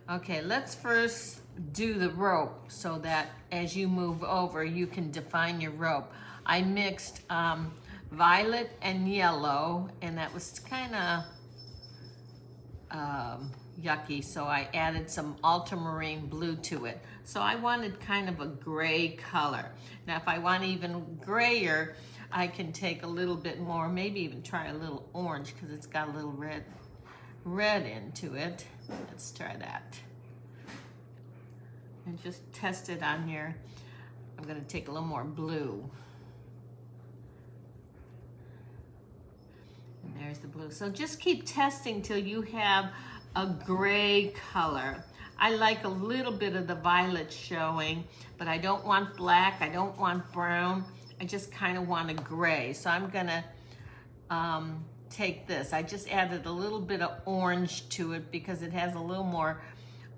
Okay, let's first do the rope so that as you move over, you can define your rope. I mixed violet and yellow, and that was kind of yucky, so I added some ultramarine blue to it. So I wanted kind of a gray color. Now, if I want even grayer, I can take a little bit more, maybe even try a little orange because it's got a little red into it. Let's try that. And just test it on here. I'm gonna take a little more blue. And there's the blue. So just keep testing till you have a gray color. I like a little bit of the violet showing, but I don't want black, I don't want brown. I just kind of want a gray. So I'm gonna take this. I just added a little bit of orange to it because it has a little more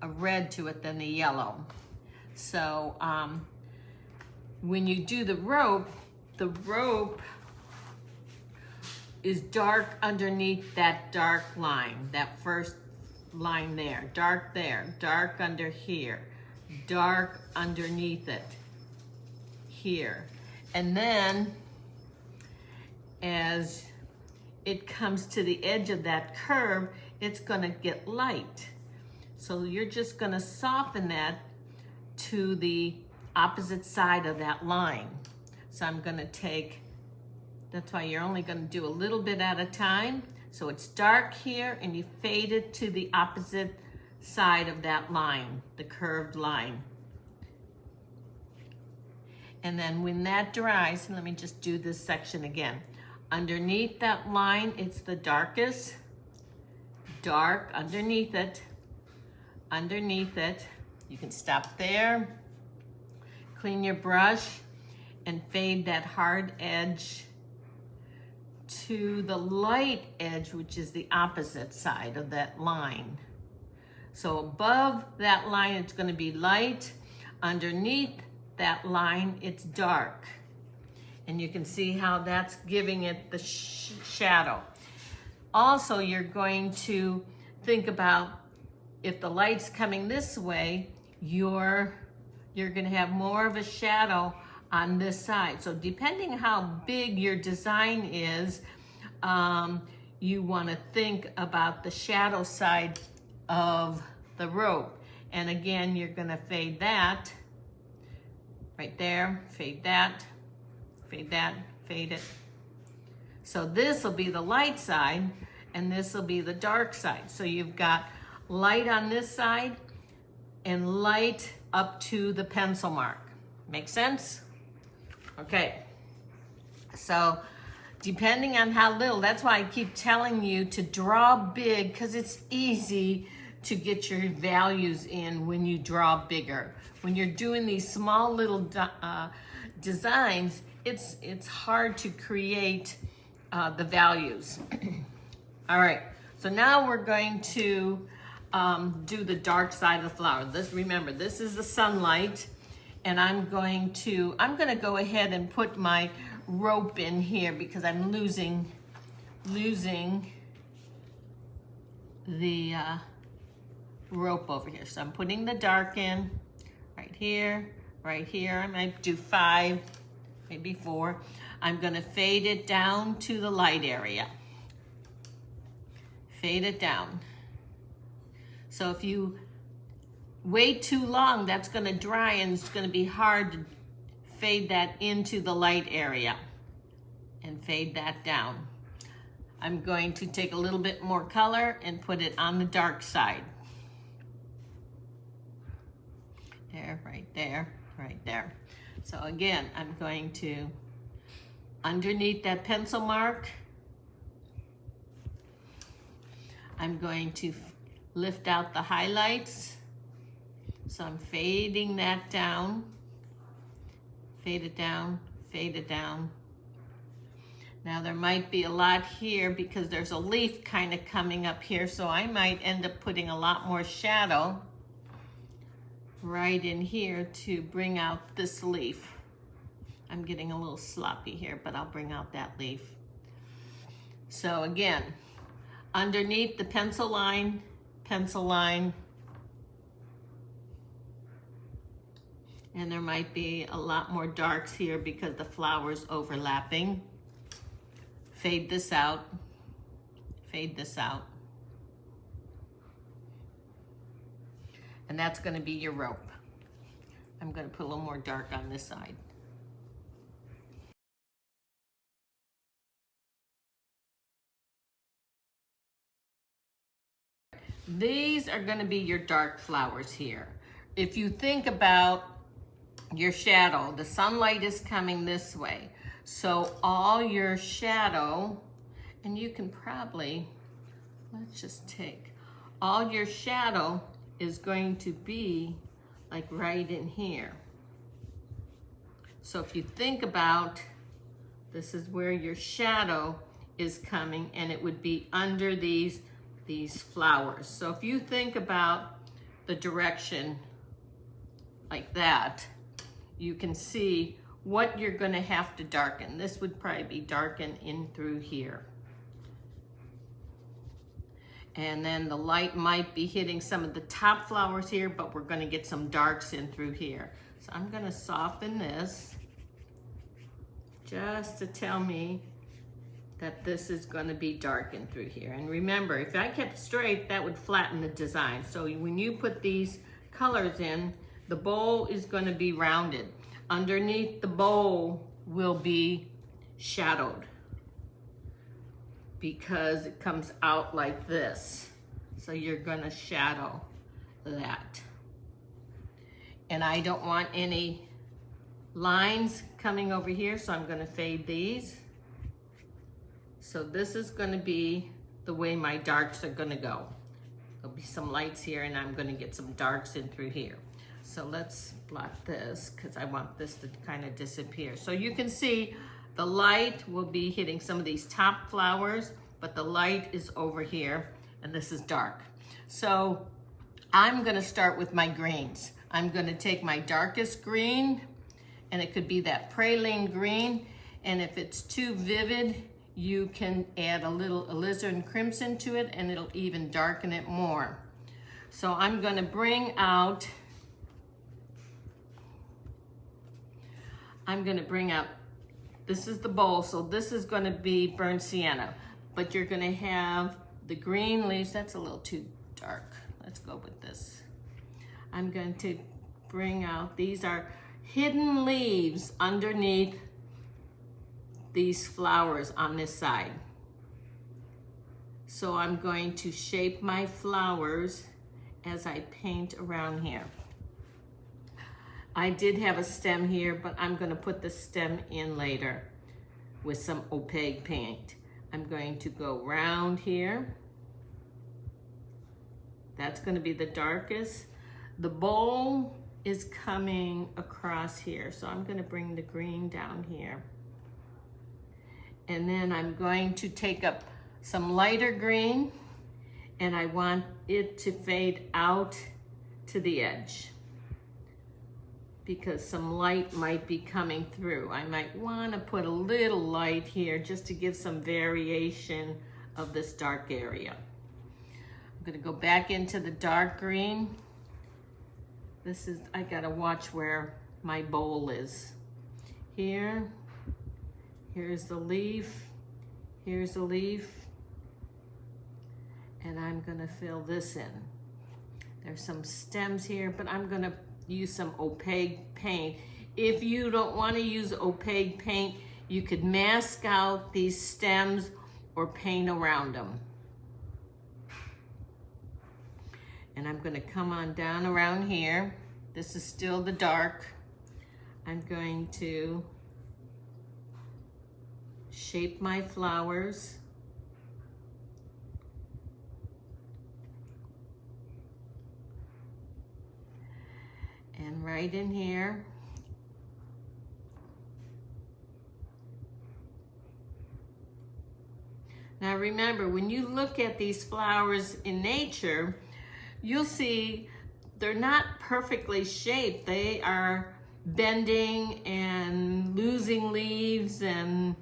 red to it than the yellow. So when you do the rope is dark underneath that dark line, that first line there, dark under here, dark underneath it here. And then as it comes to the edge of that curve, it's gonna get light. So you're just gonna soften that to the opposite side of that line. So I'm gonna take, that's why you're only gonna do a little bit at a time. So it's dark here and you fade it to the opposite side of that line, the curved line. And then when that dries, let me just do this section again. Underneath that line, it's the darkest, dark underneath it. You can stop there, clean your brush, and fade that hard edge to the light edge, which is the opposite side of that line. So above that line, it's gonna be light. Underneath that line, it's dark. And you can see how that's giving it the shadow. Also, you're going to think about if the light's coming this way, you're gonna have more of a shadow on this side. So depending how big your design is, you wanna think about the shadow side of the rope. And again, you're gonna fade that right there, fade that, fade that, fade it. So this will be the light side and this will be the dark side. So you've got light on this side and light up to the pencil mark. Make sense? Okay. So depending on how little, that's why I keep telling you to draw big because it's easy to get your values in when you draw bigger. When you're doing these small little designs, it's hard to create the values. All right, so now we're going to do the dark side of the flower. Remember, this is the sunlight, and I'm gonna go ahead and put my rope in here because I'm losing the rope over here. So I'm putting the dark in right here. I might do 5, maybe 4. I'm gonna fade it down to the light area. Fade it down. So if you wait too long, that's gonna dry and it's gonna be hard to fade that into the light area and fade that down. I'm going to take a little bit more color and put it on the dark side. There, right there, right there. So again, I'm going to, underneath that pencil mark, I'm going to lift out the highlights. So I'm fading that down, fade it down, fade it down. Now there might be a lot here because there's a leaf kind of coming up here, so I might end up putting a lot more shadow right in here to bring out this leaf. I'm getting a little sloppy here, but I'll bring out that leaf. So again, underneath the pencil line, And there might be a lot more darks here because the flower's overlapping. Fade this out. Fade this out. And that's going to be your rope. I'm going to put a little more dark on this side. These are going to be your dark flowers here. If you think about your shadow, the sunlight is coming this way. So all your shadow, and you can probably, let's just take, all your shadow is going to be like right in here. So if you think about, this is where your shadow is coming, and it would be under these flowers. So if you think about the direction like that, you can see what you're going to have to darken. This would probably be darkened in through here. And then the light might be hitting some of the top flowers here, but we're going to get some darks in through here. So I'm going to soften this just to tell me that this is going to be darkened through here. And remember, if I kept straight, that would flatten the design. So when you put these colors in, the bowl is going to be rounded. Underneath the bowl will be shadowed because it comes out like this. So you're going to shadow that. And I don't want any lines coming over here, so I'm going to fade these. So this is going to be the way my darks are going to go. There'll be some lights here, and I'm going to get some darks in through here. So let's blot this because I want this to kind of disappear. So you can see the light will be hitting some of these top flowers, but the light is over here, and this is dark. So I'm going to start with my greens. I'm going to take my darkest green, and it could be that praline green, and if it's too vivid, you can add a little alizarin crimson to it, and it'll even darken it more. So I'm going to bring out, this is the bowl, so this is going to be burnt sienna, but you're going to have the green leaves. That's a little too dark. Let's go with this. I'm going to bring out, these are hidden leaves underneath these flowers on this side. So I'm going to shape my flowers as I paint around here. I did have a stem here, but I'm going to put the stem in later with some opaque paint. I'm going to go round here. That's going to be the darkest. The bowl is coming across here, so I'm going to bring the green down here. And then I'm going to take up some lighter green, and I want it to fade out to the edge because some light might be coming through. I might want to put a little light here just to give some variation of this dark area. I'm going to go back into the dark green. I got to watch where my bowl is. Here's the leaf, here's the leaf, and I'm gonna fill this in. There's some stems here, but I'm gonna use some opaque paint. If you don't wanna use opaque paint, you could mask out these stems or paint around them. And I'm gonna come on down around here. This is still the dark. I'm going to shape my flowers. And right in here, now remember, when you look at these flowers in nature, you'll see they're not perfectly shaped. They are bending and losing leaves and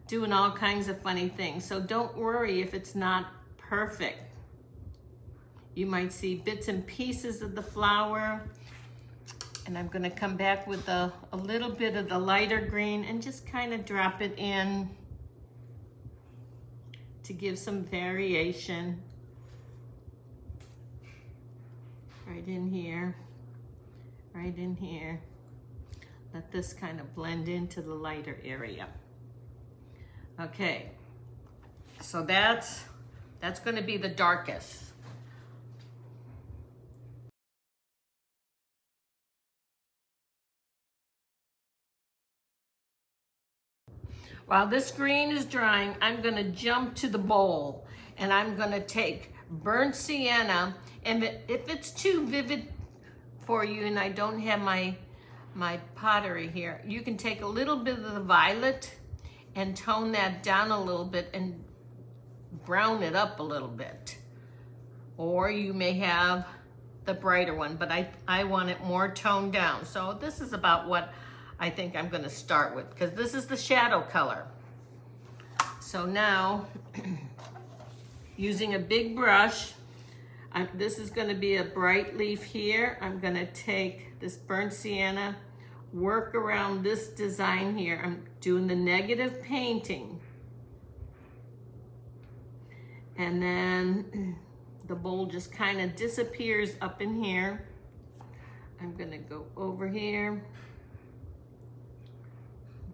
doing all kinds of funny things. So don't worry if it's not perfect. You might see bits and pieces of the flower. And I'm gonna come back with a little bit of the lighter green and just kind of drop it in to give some variation. Right in here, right in here. Let this kind of blend into the lighter area. Okay, so that's gonna be the darkest. While this green is drying, I'm gonna jump to the bowl and I'm gonna take burnt sienna, and if it's too vivid for you and I don't have my pottery here, you can take a little bit of the violet and tone that down a little bit and brown it up a little bit. Or you may have the brighter one, but I want it more toned down. So this is about what I think I'm gonna start with, because this is the shadow color. So now, using a big brush, this is gonna be a bright leaf here. I'm gonna take this burnt sienna, work around this design here. I'm doing the negative painting. And then the bowl just kind of disappears up in here. I'm gonna go over here.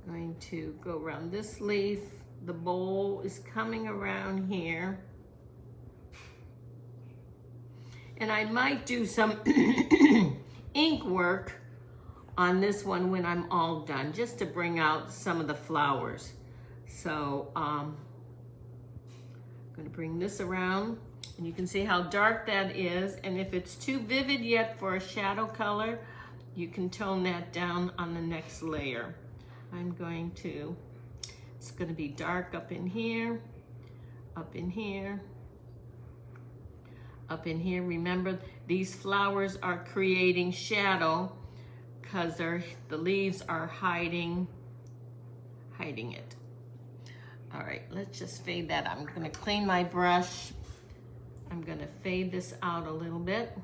I'm going to go around this leaf. The bowl is coming around here. And I might do some ink work on this one when I'm all done, just to bring out some of the flowers. So I'm gonna bring this around, and you can see how dark that is. And if it's too vivid yet for a shadow color, you can tone that down on the next layer. It's gonna be dark up in here, up in here, up in here. Remember, these flowers are creating shadow because the leaves are hiding it. All right, let's just fade that. I'm gonna clean my brush. I'm gonna fade this out a little bit.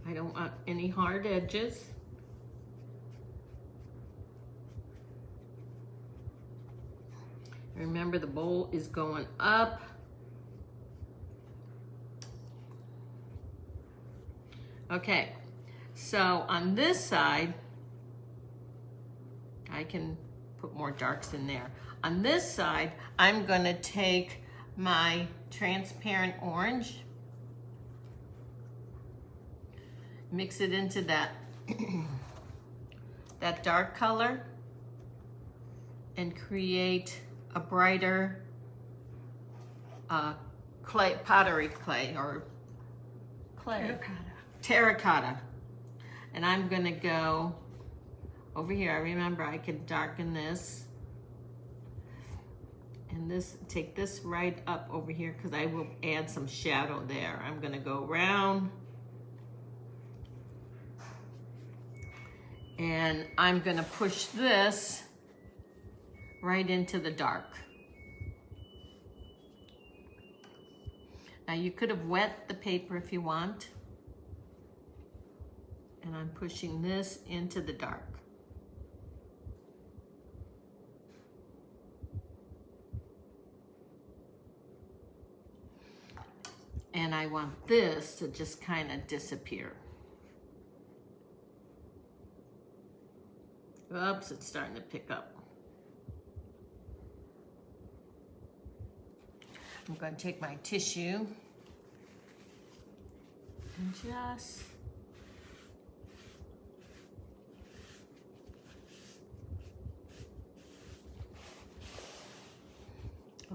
I don't want any hard edges. Remember, the bowl is going up. Okay, so on this side, I can put more darks in there. On this side, I'm gonna take my transparent orange, mix it into that, that dark color, and create a brighter pottery clay, or clay. Terracotta. And I'm gonna go over here. I remember I can darken this. And take this right up over here, because I will add some shadow there. I'm gonna go around. And I'm gonna push this right into the dark. Now you could have wet the paper if you want. And I'm pushing this into the dark. And I want this to just kind of disappear. Oops, it's starting to pick up. I'm going to take my tissue and just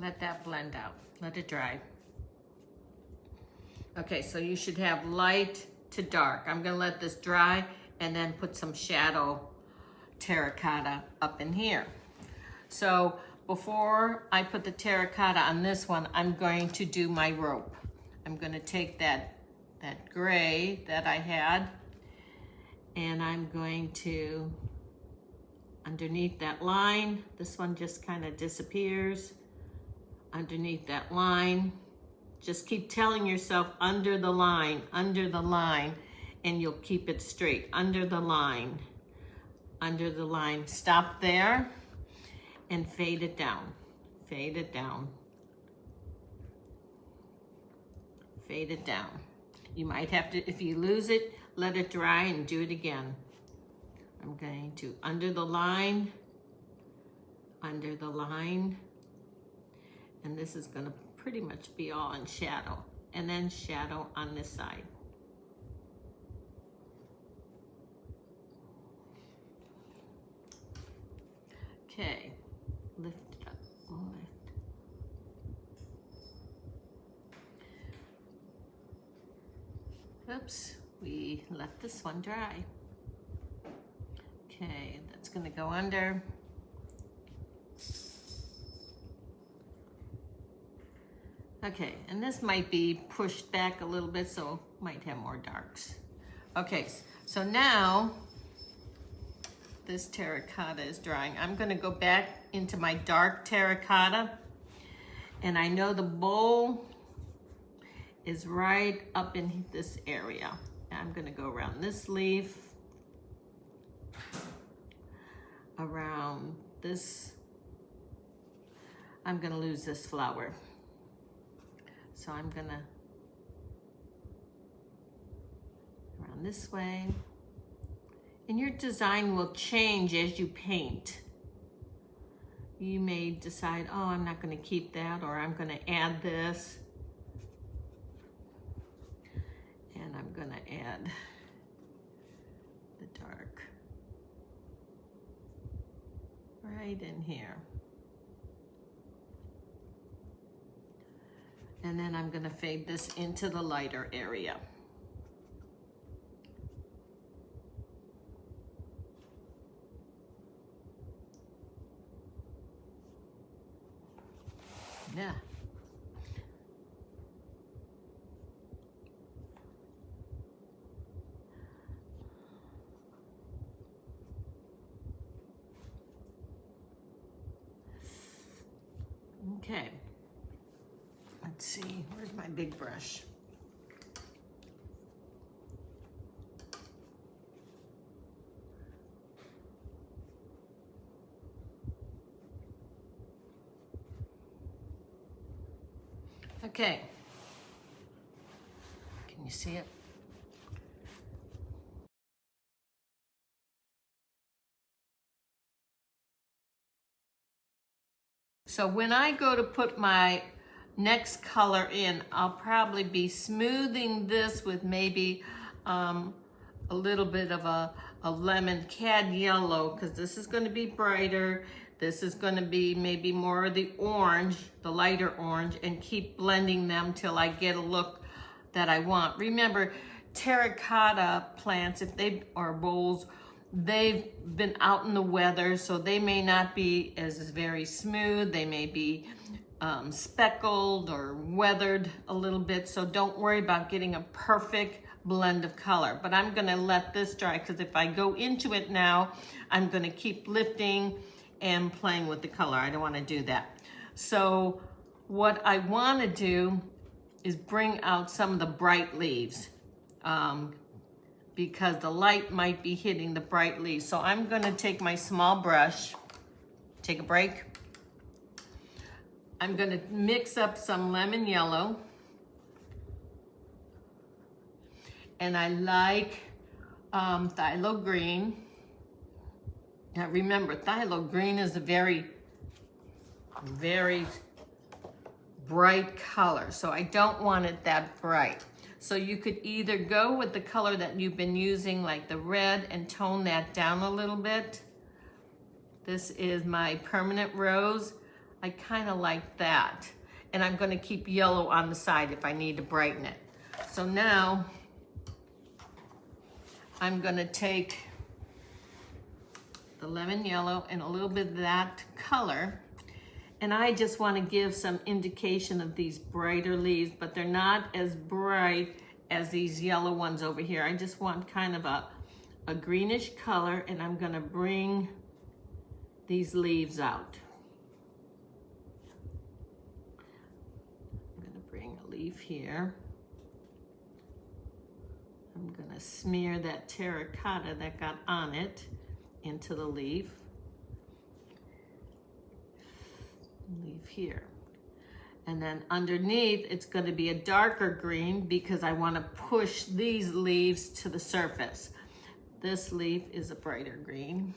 let that blend out. Let it dry. Okay, so you should have light to dark. I'm gonna let this dry and then put some shadow terracotta up in here. So before I put the terracotta on this one, I'm going to do my rope. I'm gonna take that gray that I had, and I'm going to, underneath that line, this one just kind of disappears. Underneath that line, just keep telling yourself under the line, and you'll keep it straight under the line. Under the line. Stop there and fade it down. Fade it down. Fade it down. You might have to, if you lose it, let it dry and do it again. I'm going to under the line, and this is going to pretty much be all in shadow, and then shadow on this side. Okay, lift it up, lift. Oops, we let this one dry. Okay, that's gonna go under. Okay, and this might be pushed back a little bit, so might have more darks. Okay, so now this terracotta is drying. I'm gonna go back into my dark terracotta, and I know the bowl is right up in this area. I'm gonna go around this leaf, around this. I'm gonna lose this flower. So I'm gonna around this way. And your design will change as you paint. You may decide, oh, I'm not gonna keep that, or I'm gonna add this. And I'm gonna add the dark right in here. And then I'm gonna fade this into the lighter area. Yeah. Okay. Let's see, where's my big brush? Okay. Can you see it? So when I go to put my next color in, I'll probably be smoothing this with maybe a little bit of a lemon cad yellow, because this is going to be brighter. This is going to be maybe more of the orange, the lighter orange, and keep blending them till I get a look that I want. Remember, terracotta plants, if they are bowls, they've been out in the weather, so they may not be as very smooth. They may be speckled or weathered a little bit, so don't worry about getting a perfect blend of color. But I'm gonna let this dry, because if I go into it now, I'm gonna keep lifting and playing with the color. I don't wanna do that. So what I wanna do is bring out some of the bright leaves, because the light might be hitting the bright leaves. So I'm gonna take my small brush, take a break. I'm gonna mix up some lemon yellow. And I like phthalo green. Now remember, phthalo green is a very, very bright color. So I don't want it that bright. So you could either go with the color that you've been using, like the red, and tone that down a little bit. This is my permanent rose. I kind of like that. And I'm gonna keep yellow on the side if I need to brighten it. So now, I'm gonna take the lemon yellow and a little bit of that color, and I just wanna give some indication of these brighter leaves, but they're not as bright as these yellow ones over here. I just want kind of a greenish color, and I'm gonna bring these leaves out. I'm gonna bring a leaf here. I'm gonna smear that terracotta that got on it into the leaf. Leaf here. And then underneath, it's going to be a darker green because I want to push these leaves to the surface. This leaf is a brighter green.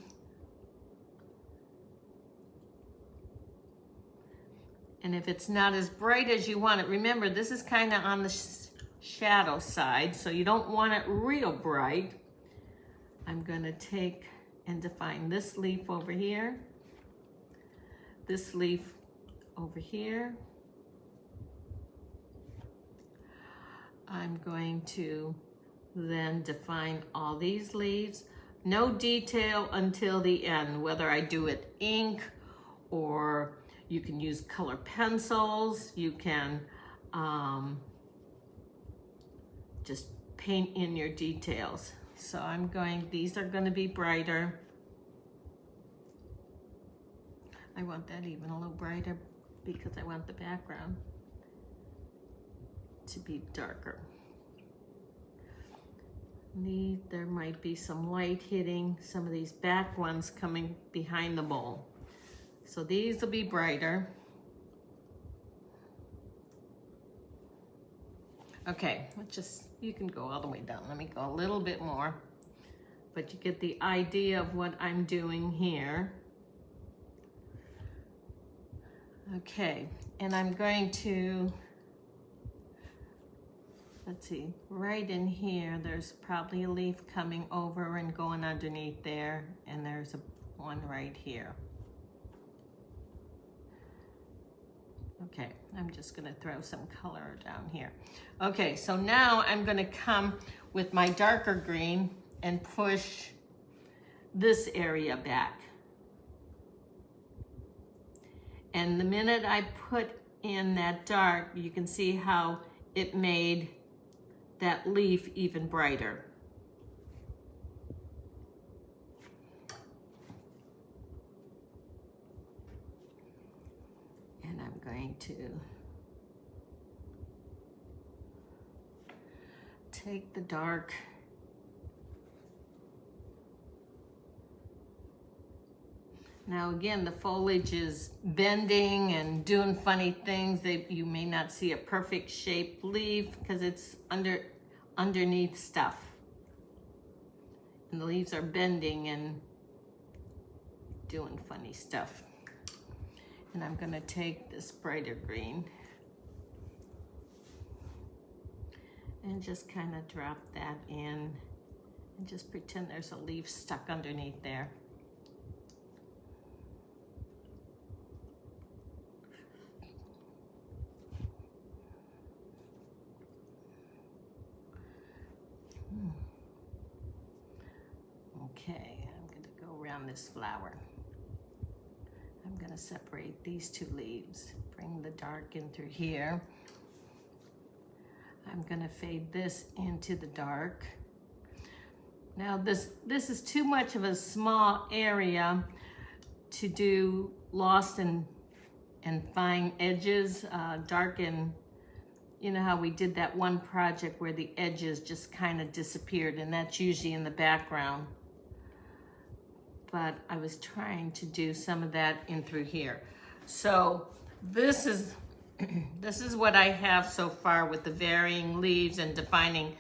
And if it's not as bright as you want it, remember this is kind of on the shadow side, so you don't want it real bright. I'm going to take and define this leaf over here, this leaf over here. I'm going to then define all these leaves. No detail until the end, whether I do it ink or you can use color pencils. You can just paint in your details. So these are going to be brighter. I want that even a little brighter because I want the background to be darker. There might be some light hitting some of these back ones coming behind the bowl. So these will be brighter. Okay, you can go all the way down. Let me go a little bit more, but you get the idea of what I'm doing here. Okay, and I'm going to, let's see, right in here, there's probably a leaf coming over and going underneath there, and there's one right here. Okay, I'm just gonna throw some color down here. Okay, so now I'm gonna come with my darker green and push this area back. And the minute I put in that dark, you can see how it made that leaf even brighter. And I'm going to take the dark Now again, the foliage is bending and doing funny things. You may not see a perfect shaped leaf because it's underneath stuff. And the leaves are bending and doing funny stuff. And I'm gonna take this brighter green and just kind of drop that in and just pretend there's a leaf stuck underneath there. Okay, I'm going to go around this flower. I'm going to separate these two leaves, bring the dark in through here. I'm going to fade this into the dark. Now this is too much of a small area to do lost and fine edges, dark and, you know how we did that one project where the edges just kind of disappeared, and that's usually in the background. But I was trying to do some of that in through here. So this is what I have so far with the varying leaves and defining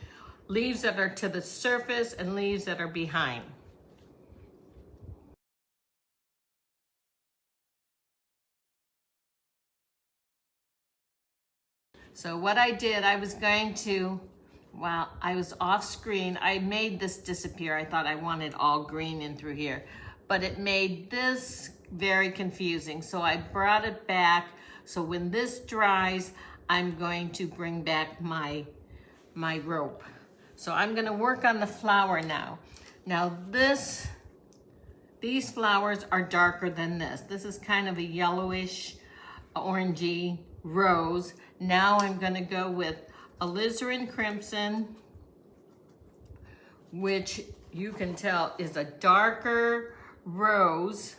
leaves that are to the surface and leaves that are behind. So what I did, I was going to, while I was off screen, I made this disappear. I thought I wanted all green in through here, but it made this very confusing. So I brought it back. So when this dries, I'm going to bring back my rope. So I'm gonna work on the flower now. Now these flowers are darker than this. This is kind of a yellowish, orangey rose. Now I'm gonna go with alizarin crimson, which you can tell is a darker rose.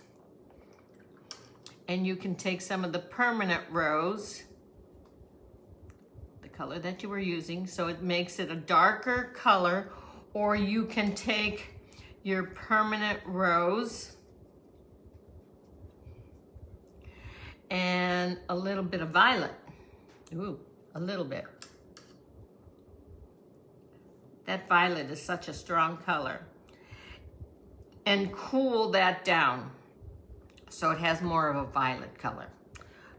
And you can take some of the permanent rose, the color that you were using, so it makes it a darker color, or you can take your permanent rose and a little bit of violet. Ooh, a little bit. That violet is such a strong color. And cool that down so it has more of a violet color.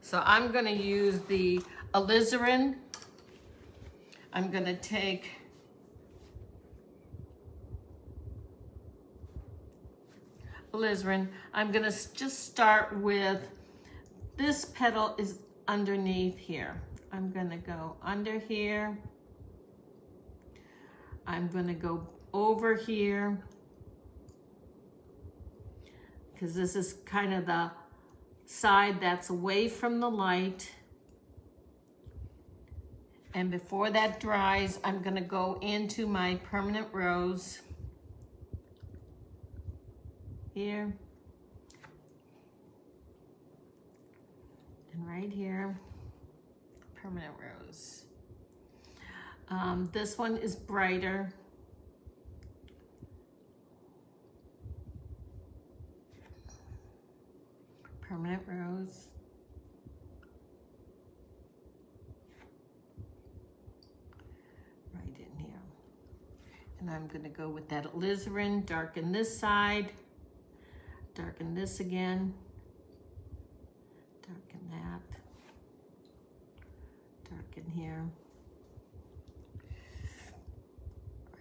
So I'm gonna use the alizarin. I'm gonna take alizarin. I'm gonna just start with, this petal is underneath here. I'm gonna go under here. I'm gonna go over here, because this is kind of the side that's away from the light. And before that dries, I'm gonna go into my permanent rose here and right here, permanent rose. This one is brighter. Permanent rose. Right in here. And I'm gonna go with that alizarin, darken this side, darken this again, darken that, darken here,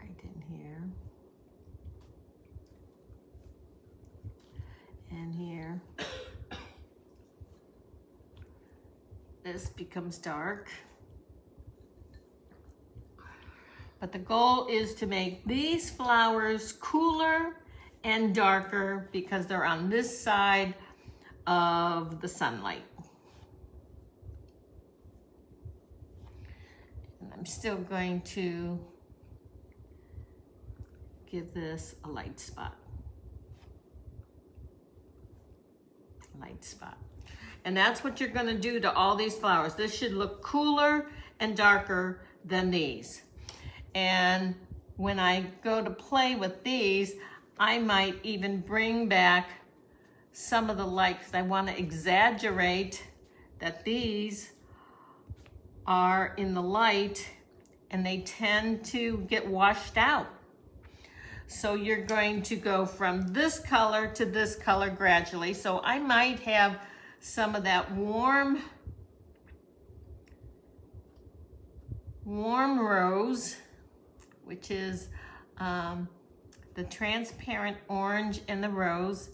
right in here, and here. This becomes dark. But the goal is to make these flowers cooler and darker because they're on this side of the sunlight. And I'm still going to give this a light spot. Light spot. And that's what you're gonna do to all these flowers. This should look cooler and darker than these. And when I go to play with these, I might even bring back some of the light, because I wanna exaggerate that these are in the light and they tend to get washed out. So you're going to go from this color to this color gradually. So I might have some of that warm rose, which is the transparent orange and the rose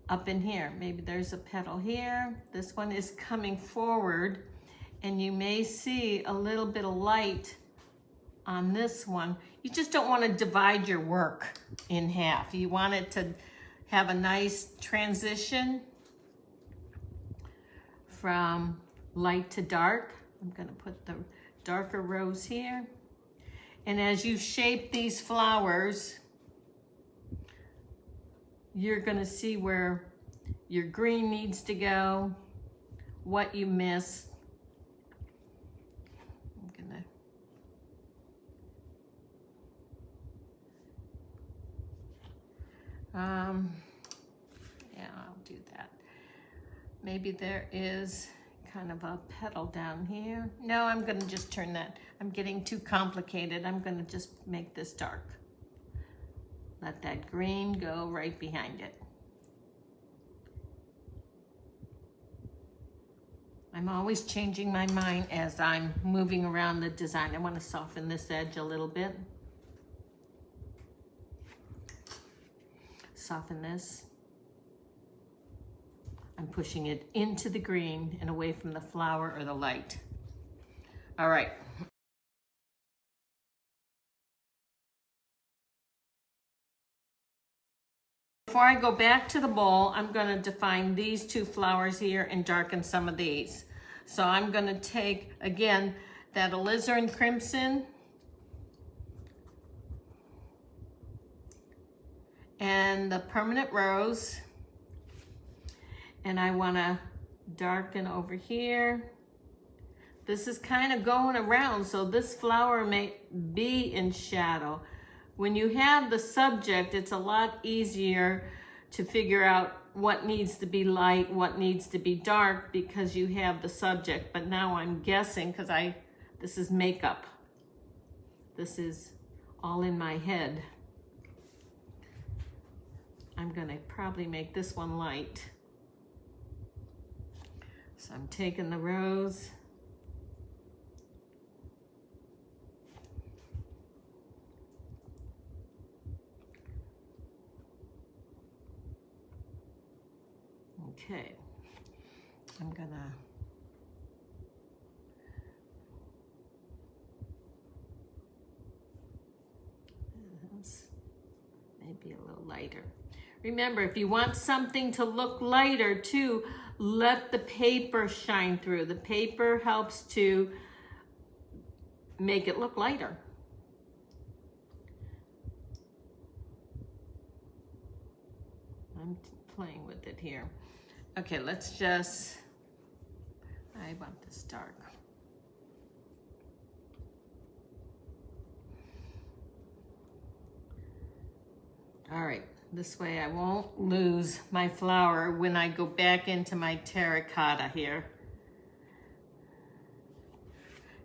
up in here. Maybe there's a petal here. This one is coming forward, and you may see a little bit of light on this one. You just don't want to divide your work in half. You want it to have a nice transition from light to dark. I'm going to put the darker rose here. And as you shape these flowers, you're going to see where your green needs to go, what you miss. I'm going to yeah, I'll do that. Maybe there is kind of a petal down here. No, I'm gonna just turn that. I'm getting too complicated. I'm gonna just make this dark. Let that green go right behind it. I'm always changing my mind as I'm moving around the design. I want to soften this edge a little bit. Soften this. I'm pushing it into the green and away from the flower or the light. All right. Before I go back to the bowl, I'm going to define these two flowers here and darken some of these. So I'm going to take, again, that alizarin crimson and the permanent rose. And I want to darken over here. This is kind of going around, so this flower may be in shadow. When you have the subject, it's a lot easier to figure out what needs to be light, what needs to be dark, because you have the subject. But now I'm guessing, because this is makeup. This is all in my head. I'm gonna probably make this one light. So I'm taking the rose. Okay, I'm gonna maybe a little lighter. Remember, if you want something to look lighter too, let the paper shine through. The paper helps to make it look lighter. I'm playing with it here. Okay, let's just, I want this dark. All right, this way I won't lose my flower when I go back into my terracotta here.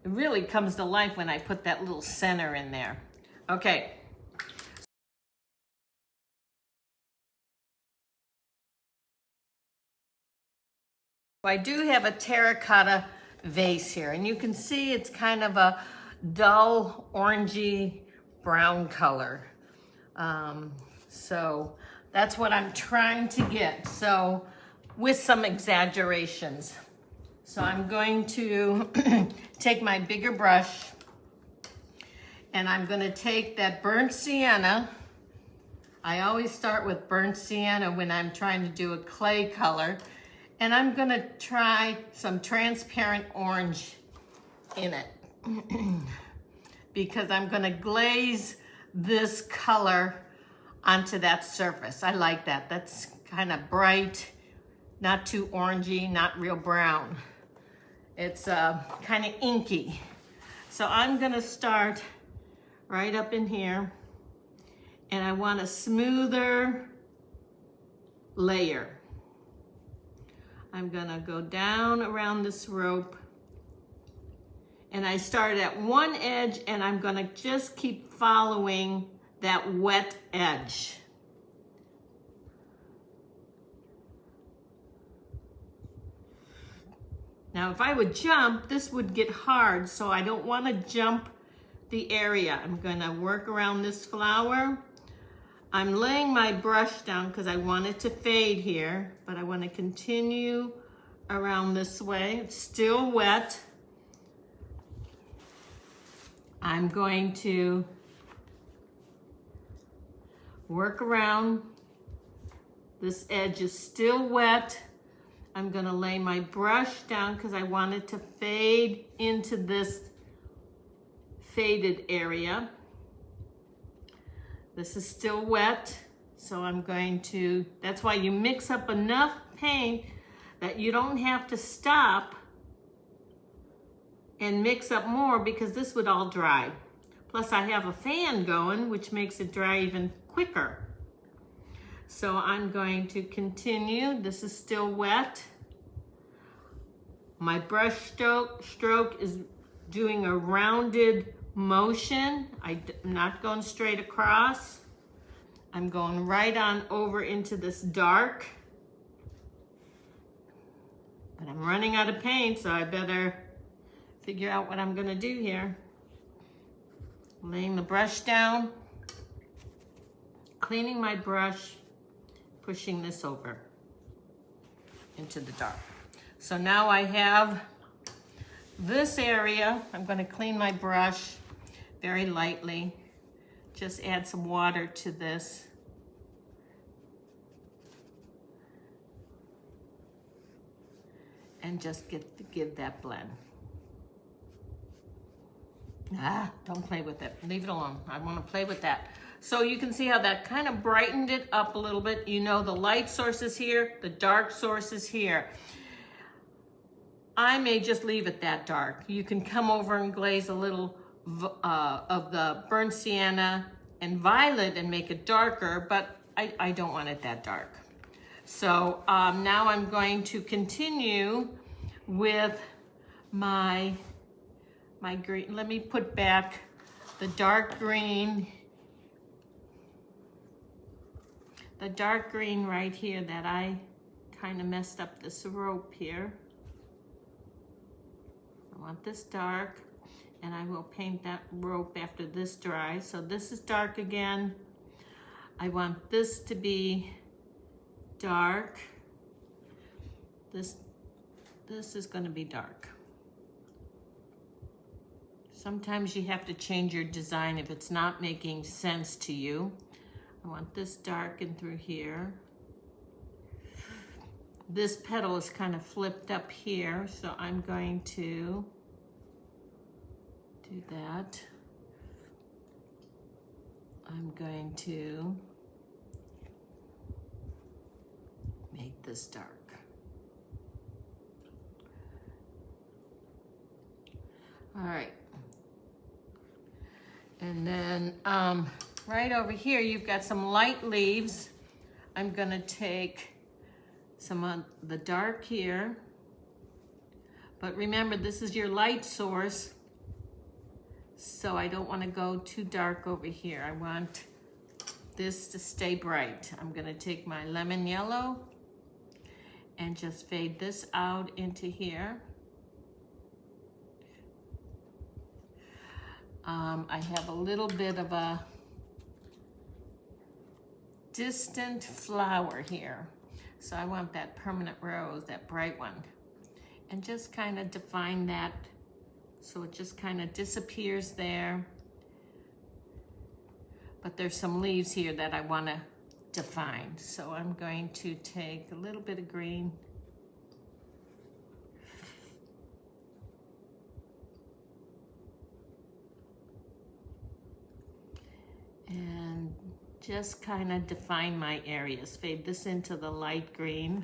It really comes to life when I put that little center in there. Okay. I do have a terracotta vase here, and you can see it's kind of a dull orangey brown color. So that's what I'm trying to get. So with some exaggerations. So I'm going to take my bigger brush, and I'm going to take that burnt sienna. I always start with burnt sienna when I'm trying to do a clay color. And I'm gonna try some transparent orange in it because I'm gonna glaze this color onto that surface. I like that. That's kind of bright, not too orangey, not real brown. It's kind of inky. So I'm gonna start right up in here, and I want a smoother layer. I'm gonna go down around this rope, and I start at one edge, and I'm gonna just keep following that wet edge. Now, if I would jump, this would get hard, so I don't wanna jump the area. I'm gonna work around this flower. I'm laying my brush down because I want it to fade here, but I want to continue around this way. It's still wet. I'm going to work around. This edge is still wet. I'm going to lay my brush down because I want it to fade into this faded area. This is still wet, so I'm going to, that's why you mix up enough paint that you don't have to stop and mix up more, because this would all dry. Plus I have a fan going, which makes it dry even quicker. So I'm going to continue. This is still wet. My brush stroke is doing a rounded motion. I'm not going straight across. I'm going right on over into this dark. But I'm running out of paint, so I better figure out what I'm gonna do here. Laying the brush down, cleaning my brush, pushing this over into the dark. So now I have this area. I'm gonna clean my brush very lightly. Just add some water to this. And just give that blend. Don't play with it. Leave it alone. I want to play with that. So you can see how that kind of brightened it up a little bit. You know, the light source is here, the dark source is here. I may just leave it that dark. You can come over and glaze a little of the burnt sienna and violet and make it darker, but I don't want it that dark. So now I'm going to continue with my green. Let me put back the dark green right here that I kind of messed up this rope here. I want this dark, and I will paint that rope after this dries. So this is dark again. I want this to be dark. This is going to be dark. Sometimes you have to change your design if it's not making sense to you. I want this darkened through here. This petal is kind of flipped up here, so I'm going to do that. I'm going to make this dark. All right. And then right over here, you've got some light leaves. I'm gonna take some of the dark here. But remember, this is your light source. So I don't wanna go too dark over here. I want this to stay bright. I'm gonna take my lemon yellow and just fade this out into here. I have a little bit of a distant flower here. So I want that permanent rose, that bright one. And just kind of define that so it just kind of disappears there. But there's some leaves here that I want to define. So I'm going to take a little bit of green. And just kind of define my areas. Fade this into the light green.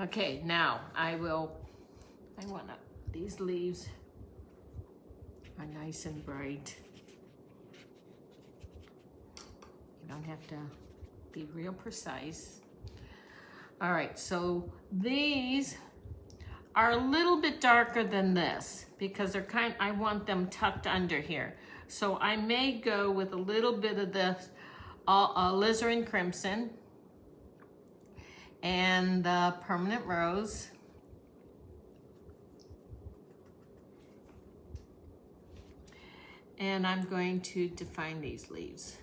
Okay, now these leaves are nice and bright. You don't have to be real precise. All right, so these are a little bit darker than this because they're I want them tucked under here. So I may go with a little bit of this alizarin crimson and the permanent rose. And I'm going to define these leaves.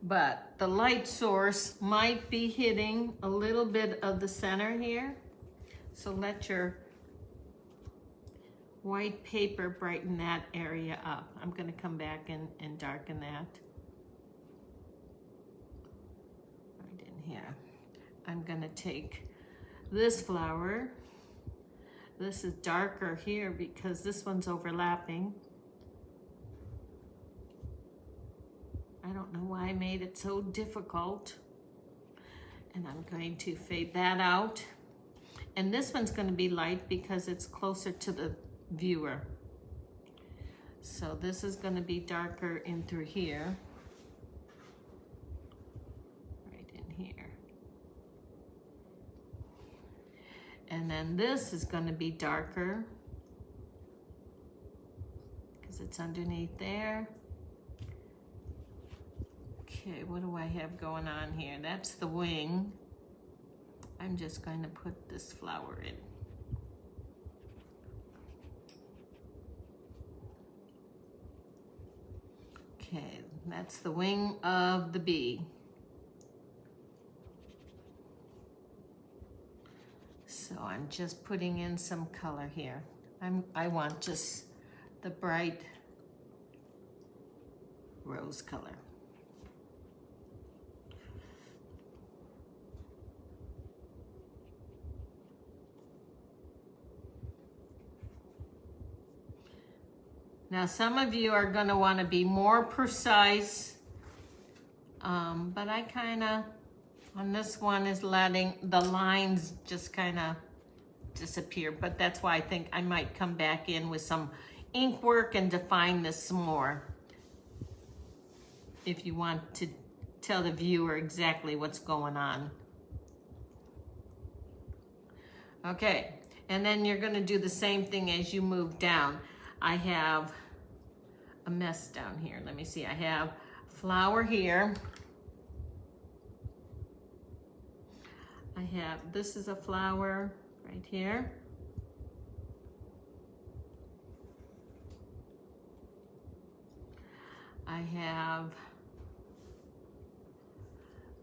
But the light source might be hitting a little bit of the center here. So let your white paper brighten that area up. I'm going to come back and darken that. Right in here. I'm going to take this flower. This is darker here because this one's overlapping. I don't know why I made it so difficult. And I'm going to fade that out. And this one's going to be light because it's closer to the viewer. So this is going to be darker in through here. Right in here. And then this is going to be darker because it's underneath there. Okay, what do I have going on here? That's the wing. I'm just going to put this flower in. Okay, that's the wing of the bee. So I'm just putting in some color here. I want just the bright rose color. Now some of you are going to want to be more precise, but I kind of, on this one, is letting the lines just kind of disappear, but that's why I think I might come back in with some ink work and define this some more if you want to tell the viewer exactly what's going on. Okay, and then you're going to do the same thing as you move down. I have a mess down here. Let me see. I have flower here. I have, this is a flower right here. I have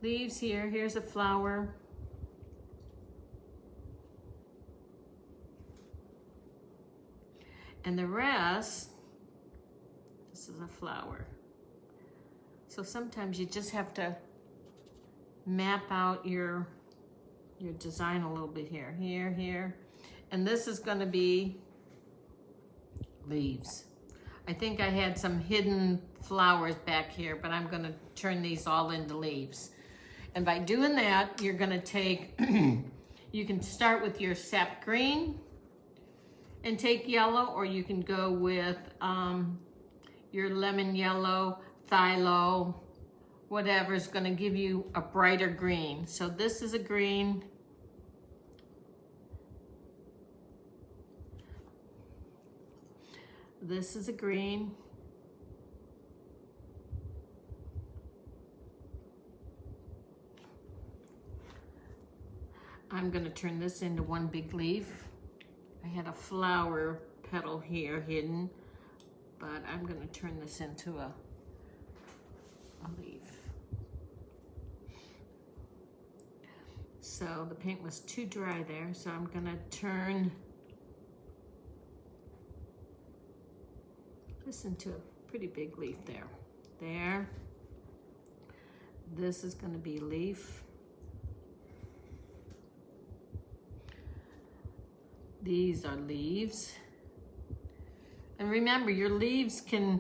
leaves here. Here's a flower. And the rest, this is a flower. So sometimes you just have to map out your design a little bit here, here. And this is gonna be leaves. I think I had some hidden flowers back here, but I'm gonna turn these all into leaves. And by doing that, you're gonna take, you can start with your sap green and take yellow, or you can go with your lemon yellow, phthalo, whatever's gonna give you a brighter green. So this is a green. This is a green. I'm gonna turn this into one big leaf. I had a flower petal here hidden, but I'm gonna turn this into a leaf. So the paint was too dry there, so I'm gonna turn this into a pretty big leaf there. There. This is gonna be a leaf. These are leaves. And remember, your leaves can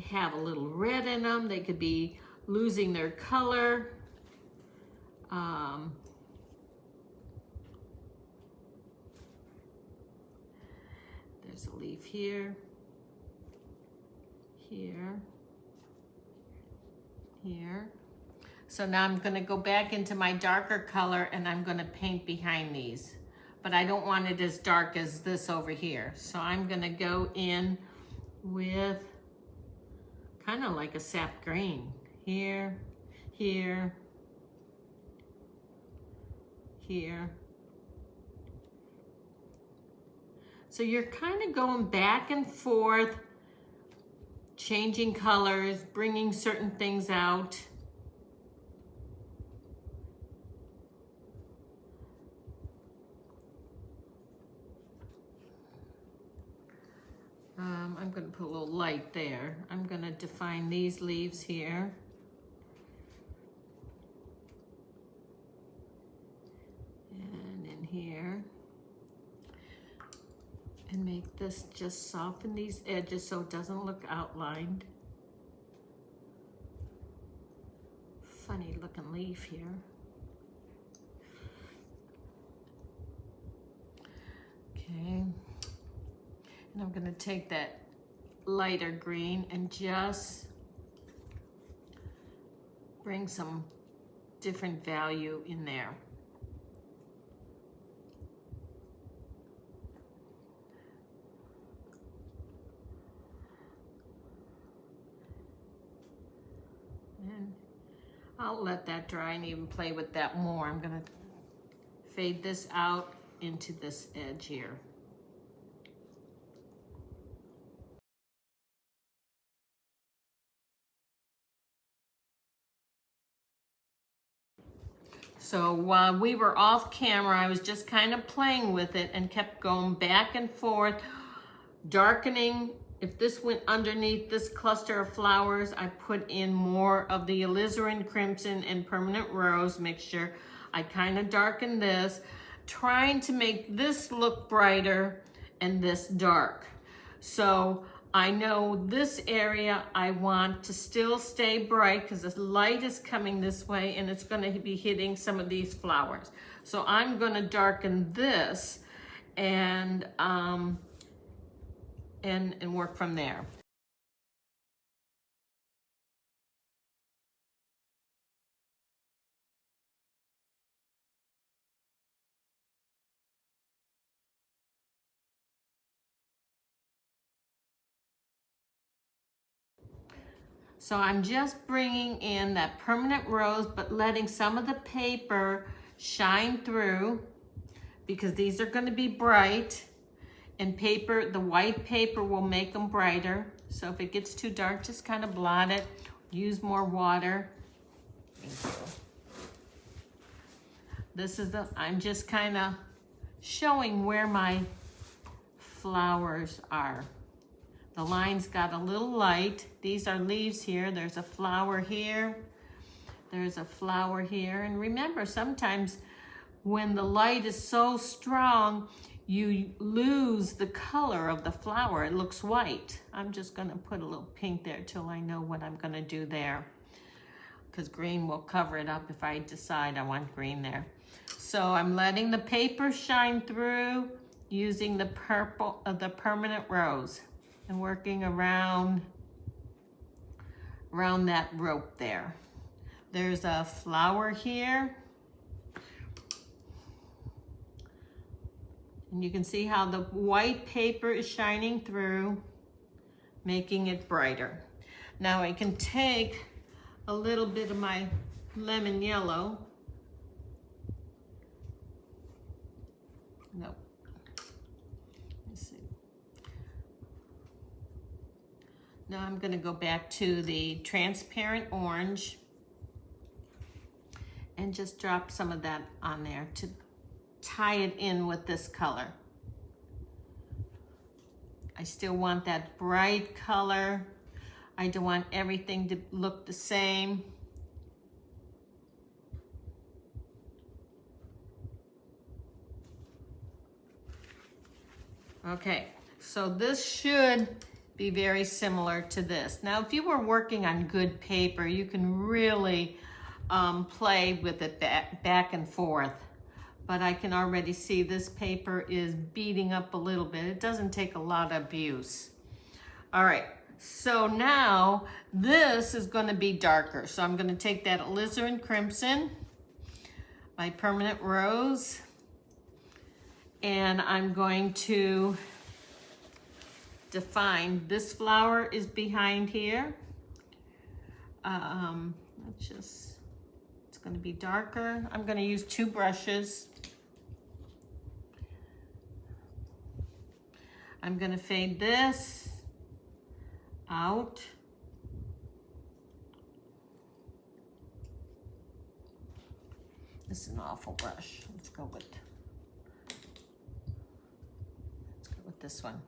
have a little red in them. They could be losing their color. There's a leaf here, here, here. So now I'm gonna go back into my darker color and I'm gonna paint behind these. But I don't want it as dark as this over here. So I'm gonna go in with kind of like a sap green. Here, here, here. So you're kind of going back and forth, changing colors, bringing certain things out. I'm going to put a little light there. I'm going to define these leaves here. And in here. And make this just soften these edges so it doesn't look outlined. Funny looking leaf here. Okay. And I'm gonna take that lighter green and just bring some different value in there. And I'll let that dry and even play with that more. I'm gonna fade this out into this edge here. So while we were off camera, I was just kind of playing with it and kept going back and forth, darkening. If this went underneath this cluster of flowers, I put in more of the alizarin crimson and permanent rose mixture. I kind of darkened this, trying to make this look brighter and this dark. So I know this area I want to still stay bright because the light is coming this way and it's going to be hitting some of these flowers. So I'm going to darken this and work from there. So I'm just bringing in that permanent rose, but letting some of the paper shine through because these are going to be bright, and paper, the white paper will make them brighter. So if it gets too dark, just kind of blot it, use more water. This is I'm just kind of showing where my flowers are. The line's got a little light. These are leaves here. There's a flower here. There's a flower here. And remember, sometimes when the light is so strong, you lose the color of the flower. It looks white. I'm just gonna put a little pink there till I know what I'm gonna do there, because green will cover it up if I decide I want green there. So I'm letting the paper shine through using the purple of the permanent rose and working around that rope there. There's a flower here. And you can see how the white paper is shining through, making it brighter. Now I can take a little bit of my lemon yellow. No. Let's see. Now I'm going to go back to the transparent orange and just drop some of that on there to tie it in with this color. I still want that bright color. I don't want everything to look the same. Okay, so this should be very similar to this. Now, if you were working on good paper, you can really play with it back and forth. But I can already see this paper is beating up a little bit. It doesn't take a lot of abuse. All right, so now this is gonna be darker. So I'm gonna take that alizarin crimson, my permanent rose, and I'm going to define this flower is behind here. It's gonna be darker. I'm gonna use 2 brushes. I'm gonna fade this out. This is an awful brush. Let's go with this one.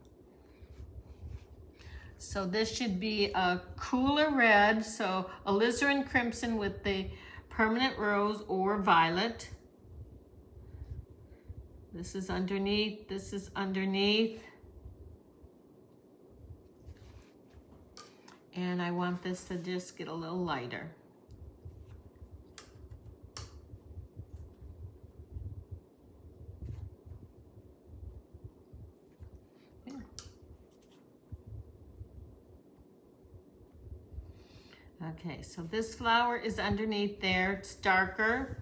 So this should be a cooler red, so alizarin crimson with the permanent rose or violet. This is underneath, this is underneath. And I want this to just get a little lighter. Yeah. Okay, so this flower is underneath there. It's darker.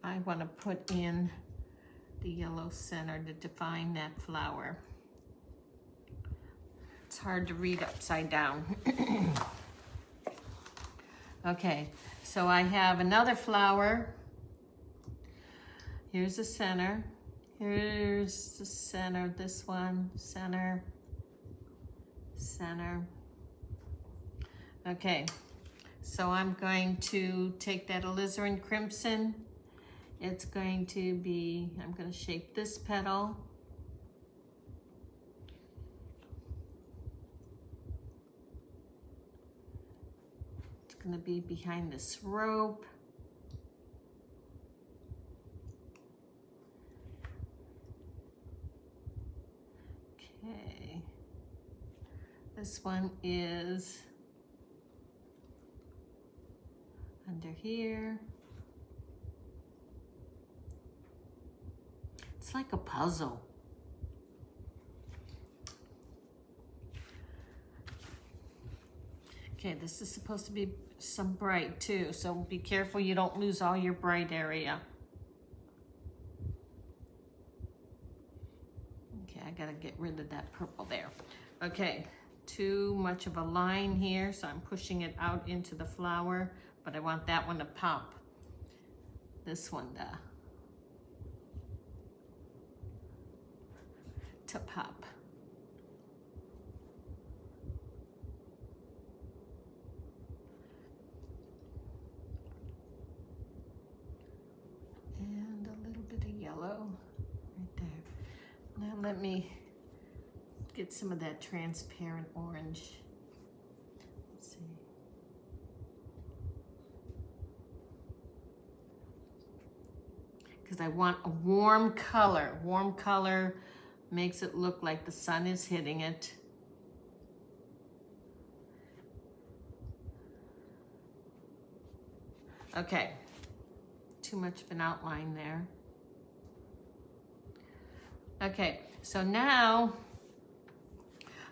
I want to put in the yellow center to define that flower. It's hard to read upside down. Okay, so I have another flower. Here's the center. Here's the center, this one, center, center. Okay, so I'm going to take that alizarin crimson. It's going to be, I'm going to shape this petal. Going to be behind this rope. Okay. This one is under here. It's like a puzzle. Okay, this is supposed to be some bright too, so be careful you don't lose all your bright area. Okay, I gotta get rid of that purple there. Okay, too much of a line here, so I'm pushing it out into the flower, but I want that one to pop. This one to pop. And a little bit of yellow right there. Now let me get some of that transparent orange. Let's see. Because I want a warm color. Warm color makes it look like the sun is hitting it. Okay, too much of an outline there. Okay, so now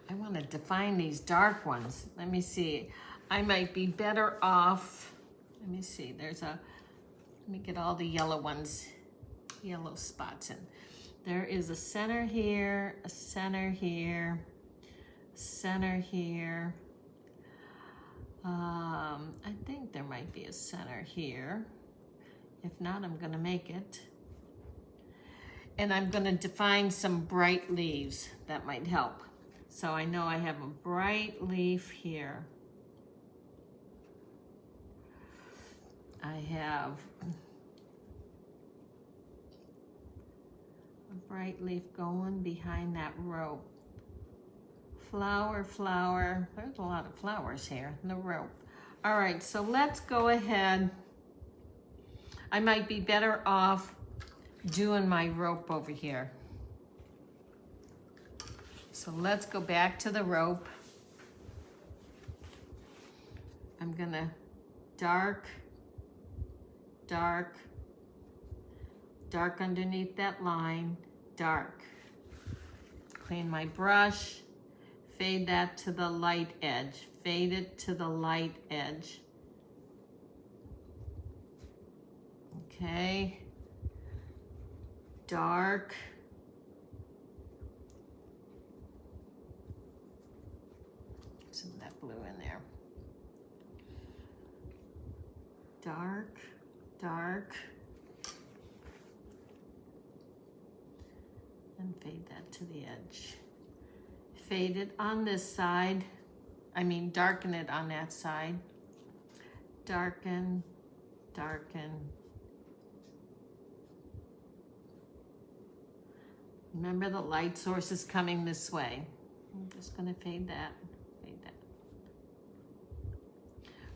I want to define these dark ones. Let me see. I might be better off. Let me see. Let me get all the yellow ones, yellow spots in. There is a center here, a center here, a center here. I think there might be a center here. If not, I'm going to make it. And I'm going to define some bright leaves that might help. So I know I have a bright leaf here. I have a bright leaf going behind that rope. Flower, flower. There's a lot of flowers here in the rope. All right, so let's go ahead. I might be better off doing my rope over here. So let's go back to the rope. I'm gonna dark, dark, dark underneath that line, dark. Clean my brush, fade that to the light edge, fade it to the light edge. Okay, dark. Some of that blue in there. Dark, dark. And fade that to the edge. Fade it on this side. Darken it on that side. Darken, darken. Remember the light source is coming this way. I'm just gonna fade that, fade that.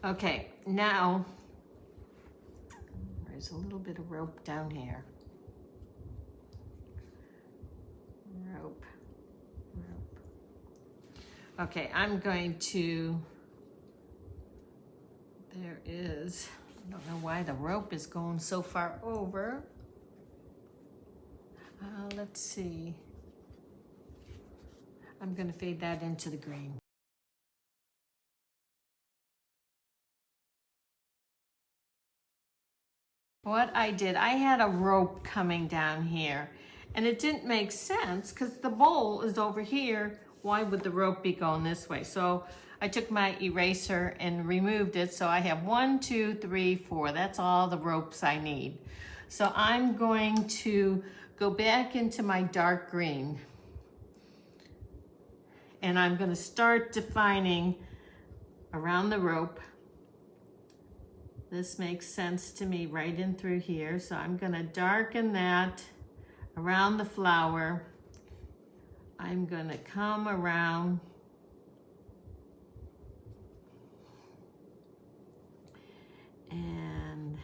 Okay, now, there's a little bit of rope down here. Rope, rope. Okay, I'm going to, there is, I don't know why the rope is going so far over. Let's see. I'm going to fade that into the green. What I did, I had a rope coming down here, and it didn't make sense because the bowl is over here. Why would the rope be going this way? So I took my eraser and removed it. So I have 1, 2, 3, 4. That's all the ropes I need. So I'm going to go back into my dark green. And I'm going to start defining around the rope. This makes sense to me right in through here. So I'm going to darken that around the flower. I'm going to come around and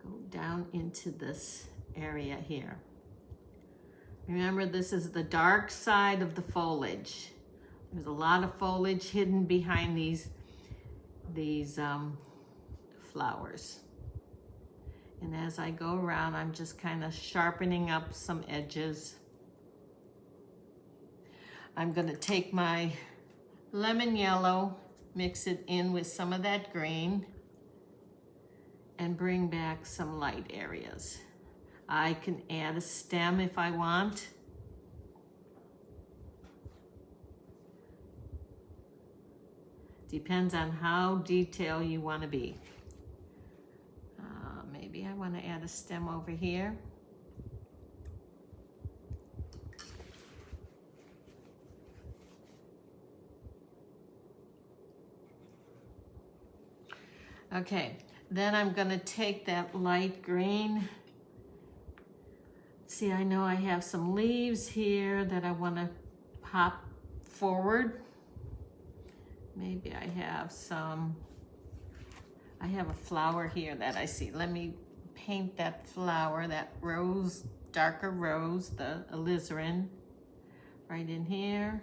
go down into this area here. Remember, this is the dark side of the foliage. There's a lot of foliage hidden behind these flowers. And as I go around, I'm just kind of sharpening up some edges. I'm going to take my lemon yellow, mix it in with some of that green, and bring back some light areas. I can add a stem if I want. Depends on how detailed you want to be. Maybe I want to add a stem over here. Okay, then I'm going to take that light green. See, I know I have some leaves here that I want to pop forward. Maybe I have a flower here that I see. Let me paint that flower, that rose, darker rose, the alizarin, right in here,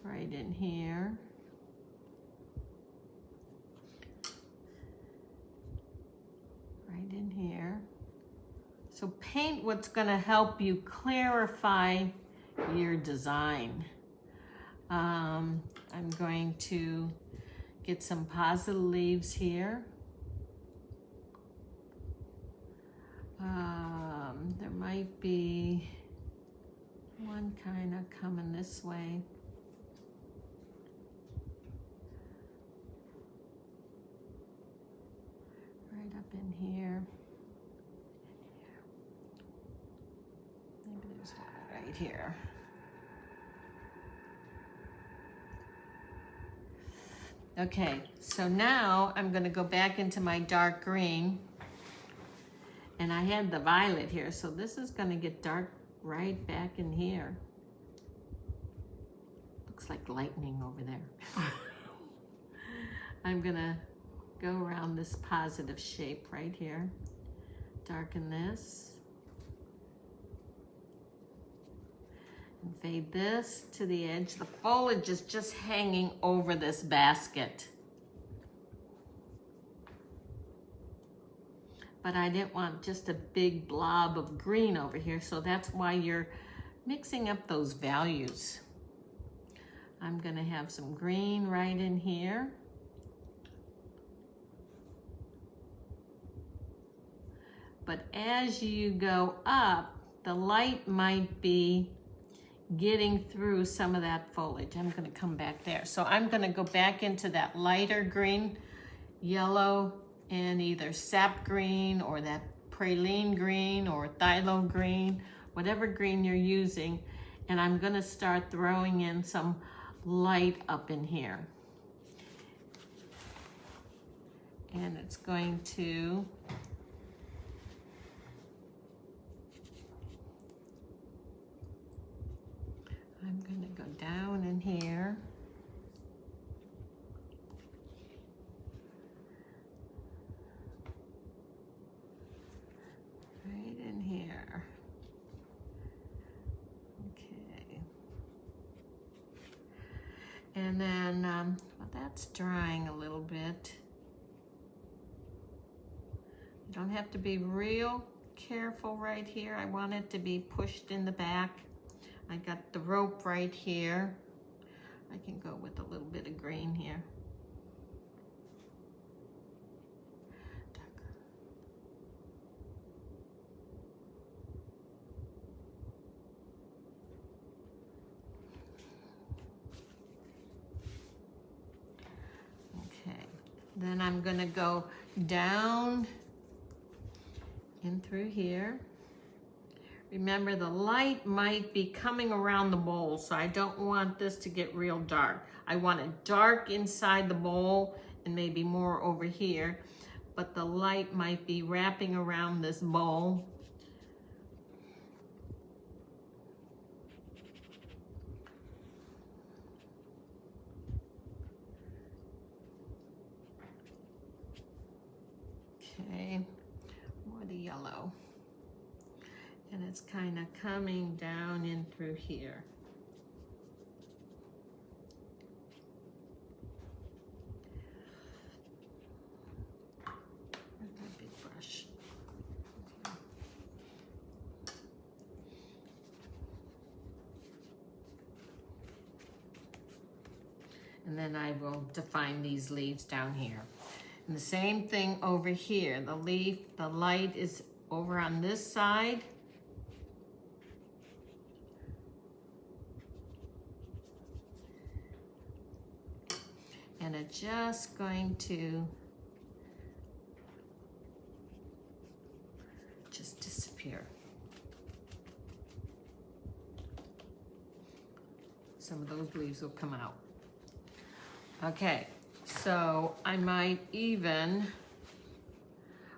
right in here. Right in here. So paint what's going to help you clarify your design. I'm going to get some positive leaves here. There might be one kind of coming this way. Right up in here. Maybe there's one right here. Okay, so now I'm going to go back into my dark green, and I had the violet here, so this is going to get dark right back in here. Looks like lightning over there. I'm going to go around this positive shape right here, darken this, and fade this to the edge. The foliage is just hanging over this basket. But I didn't want just a big blob of green over here, so that's why you're mixing up those values. I'm gonna have some green right in here. But as you go up, the light might be getting through some of that foliage. I'm going to come back there. So I'm going to go back into that lighter green, yellow, and either sap green or that praline green or phthalo green, whatever green you're using. And I'm going to start throwing in some light up in here. And it's going to I'm going to go down in here. Right in here. Okay. And then, well, that's drying a little bit. You don't have to be real careful right here. I want it to be pushed in the back. I got the rope right here. I can go with a little bit of green here. Darker. Okay, then I'm gonna go down in through here. Remember, the light might be coming around the bowl, so I don't want this to get real dark. I want it dark inside the bowl and maybe more over here, but the light might be wrapping around this bowl. Okay, more the yellow. And And it's kind of coming down in through here. Where's my big brush? And then I will define these leaves down here. And the same thing over here. The leaf, the light is over on this side. And it's just going to just disappear. Some of those leaves will come out. Okay, so I might even,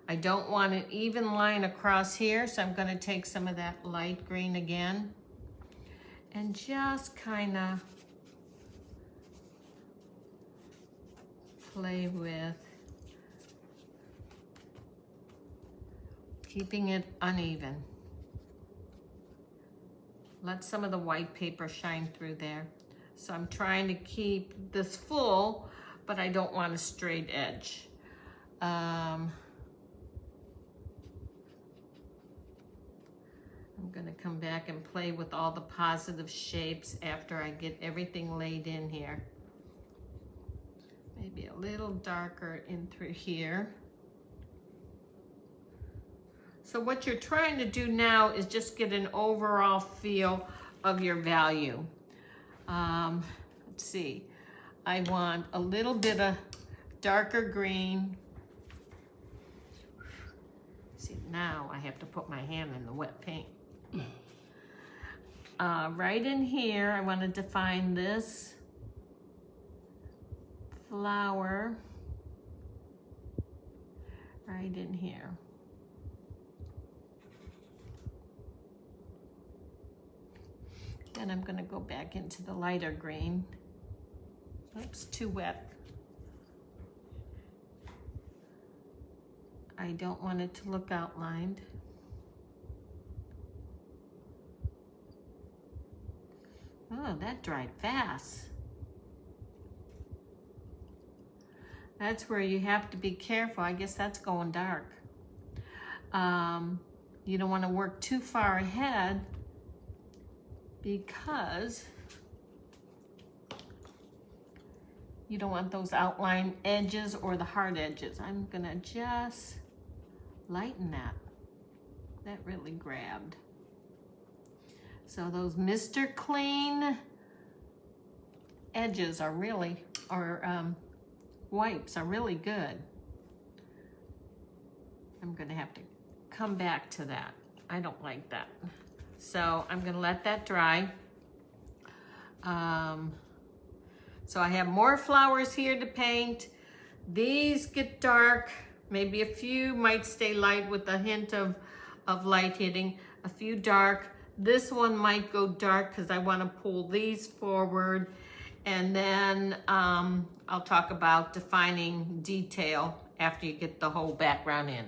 I don't want an even line across here, so I'm gonna take some of that light green again and just kind of play with keeping it uneven. Let some of the white paper shine through there. So I'm trying to keep this full, but I don't want a straight edge. I'm gonna come back and play with all the positive shapes after I get everything laid in here. Maybe a little darker in through here. So what you're trying to do now is just get an overall feel of your value. Let's see, I want a little bit of darker green. See, now I have to put my hand in the wet paint. Right in here, I want to define this flower right in here. Then I'm going to go back into the lighter green. Oops, too wet. I don't want it to look outlined. Oh, that dried fast. That's where you have to be careful. I guess that's going dark. You don't want to work too far ahead because you don't want those outline edges or the hard edges. I'm gonna just lighten that. That really grabbed. So those Mr. Clean edges are really, or wipes are really good. I'm gonna have to come back to that. I don't like that. So I'm gonna let that dry. So I have more flowers here to paint. These get dark. Maybe a few might stay light with a hint of light hitting. A few dark. This one might go dark because I want to pull these forward. And then I'll talk about defining detail after you get the whole background in.